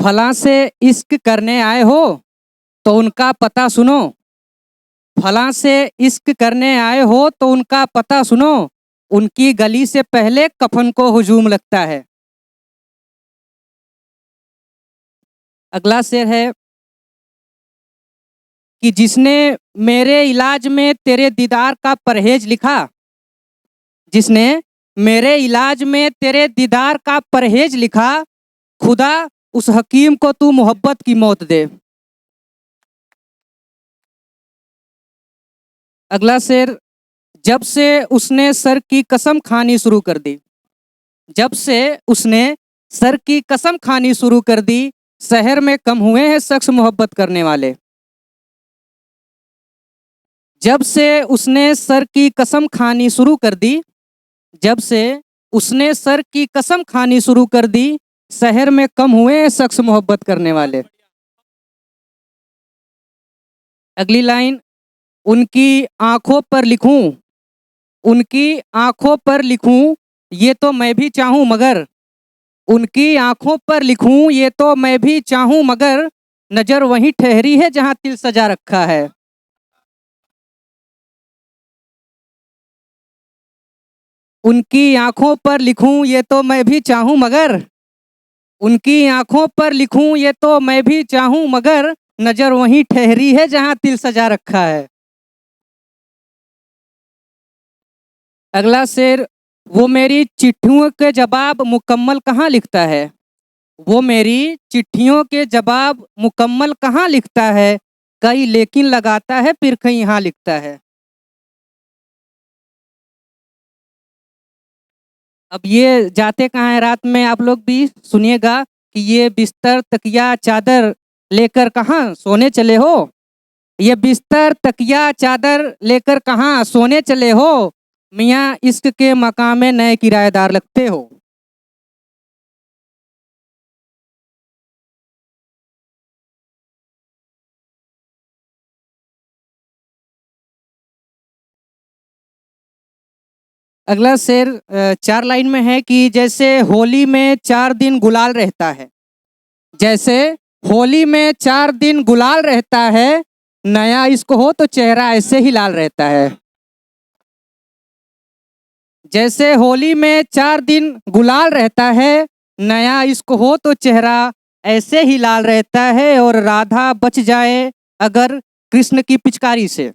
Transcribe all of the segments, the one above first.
फलां से इश्क करने आए हो तो उनका पता सुनो। फलां से इश्क करने आए हो तो उनका पता सुनो। उनकी गली से पहले कफन को हुजूम लगता है। अगला शेर है कि जिसने मेरे इलाज में तेरे दीदार का परहेज लिखा, जिसने मेरे इलाज में तेरे दीदार का परहेज लिखा, खुदा उस हकीम को तू मोहब्बत की मौत दे। अगला शेर, जब से उसने सर की कसम खानी शुरू कर दी, जब से उसने सर की कसम खानी शुरू कर दी, शहर में कम हुए हैं शख्स मोहब्बत करने वाले। जब से उसने सर की कसम खानी शुरू कर दी, जब से उसने सर की कसम खानी शुरू कर दी, शहर में कम हुए हैं शख्स मोहब्बत करने वाले। अगली लाइन, उनकी आंखों पर लिखूं, उनकी आंखों पर लिखूं ये तो मैं भी चाहूं मगर, उनकी आंखों पर लिखूं ये तो मैं भी चाहूं मगर, नजर वहीं ठहरी है जहां तिल सजा रखा है। उनकी आंखों पर लिखूं ये तो मैं भी चाहूं मगर, उनकी आंखों पर लिखूं ये तो मैं भी चाहूं मगर, नजर वहीं ठहरी है जहां तिल सजा रखा है। अगला शेर, वो मेरी चिट्ठियों के जवाब मुकम्मल कहाँ लिखता है, वो मेरी चिट्ठियों के जवाब मुकम्मल कहाँ लिखता है, कई लेकिन लगाता है फिर कहीं यहाँ लिखता है। अब ये जाते कहाँ है रात में, आप लोग भी सुनिएगा कि ये बिस्तर तकिया चादर लेकर कहाँ सोने चले हो, ये बिस्तर तकिया चादर लेकर कहाँ सोने चले हो, मियाँ इश्क के मकाम में नए किराएदार लगते हो। अगला शेर 4 लाइन में है कि जैसे होली में 4 दिन गुलाल रहता है, जैसे होली में 4 दिन गुलाल रहता है, नया इश्क हो तो चेहरा ऐसे ही लाल रहता है। जैसे होली में 4 दिन गुलाल रहता है, नया इश्क हो तो चेहरा ऐसे ही लाल रहता है। और राधा बच जाए अगर कृष्ण की पिचकारी से,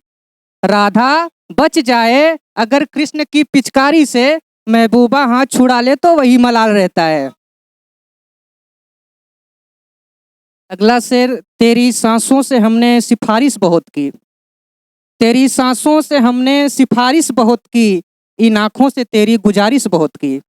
राधा बच जाए अगर कृष्ण की पिचकारी से, महबूबा हाथ छुड़ा ले तो वही मलाल रहता है। अगला शेर, तेरी सांसों से हमने सिफारिश बहुत की, तेरी सांसों से हमने सिफारिश बहुत की, इन आंखों से तेरी गुजारिश बहुत की।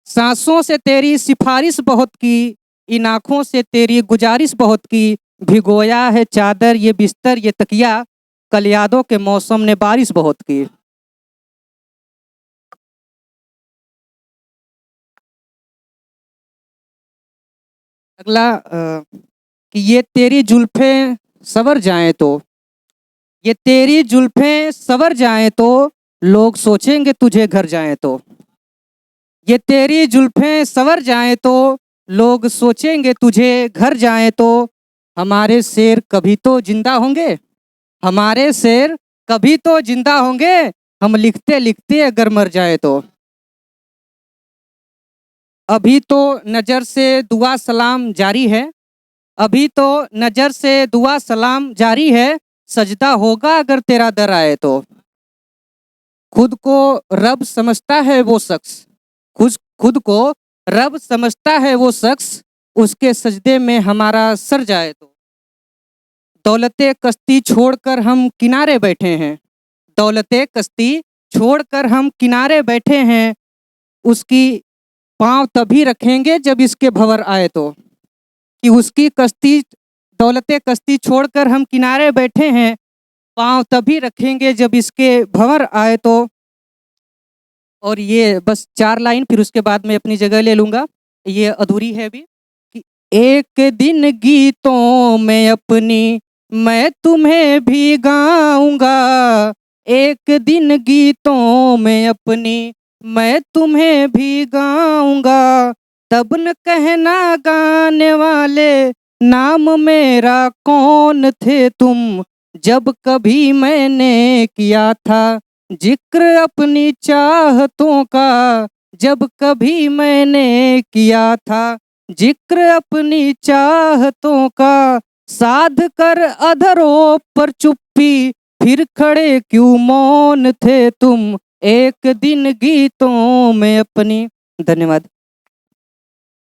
सांसों से तेरी सिफारिश बहुत की, इन आंखों से तेरी गुजारिश बहुत की, भिगोया है चादर ये बिस्तर ये तकिया, कल यादों के मौसम ने बारिश बहुत की। अगला कि ये तेरी जुल्फें सवर जाएं तो, ये तेरी जुल्फें सवर जाएं तो, लोग सोचेंगे तुझे घर जाएं तो, ये तेरी जुल्फें सवर जाएं तो, लोग सोचेंगे तुझे घर जाएं तो, हमारे शेर कभी तो जिंदा होंगे, हमारे शेर कभी तो जिंदा होंगे, हम लिखते लिखते अगर मर जाए तो। अभी तो नजर से दुआ सलाम जारी है, अभी तो नजर से दुआ सलाम जारी है, सजदा होगा अगर तेरा दर आए तो। खुद को रब समझता है वो शख्स, खुद खुद को रब समझता है वो शख्स, उसके सजदे में हमारा सर जाए तो। दौलते कश्ती छोड़कर हम किनारे बैठे हैं, दौलते कश्ती छोड़कर हम किनारे बैठे हैं, उसकी पांव तभी रखेंगे जब इसके भंवर आए तो। कि उसकी कश्ती, दौलते कश्ती छोड़कर हम किनारे बैठे हैं, पांव तभी रखेंगे जब इसके भंवर आए तो। और ये बस 4 लाइन, फिर उसके बाद मैं अपनी जगह ले लूंगा, ये अधूरी है भी। कि एक दिन गीतों में अपनी मैं तुम्हें भी गाऊंगा, एक दिन गीतों में अपनी मैं तुम्हें भी गाऊंगा, तब न कहना गाने वाले नाम मेरा कौन थे तुम, जब कभी मैंने किया था जिक्र अपनी चाहतों का, जब कभी मैंने किया था जिक्र अपनी चाहतों का। साध कर अधरों पर चुप्पी, फिर खड़े क्यों मौन थे तुम, एक दिन गीतों में अपनी। धन्यवाद।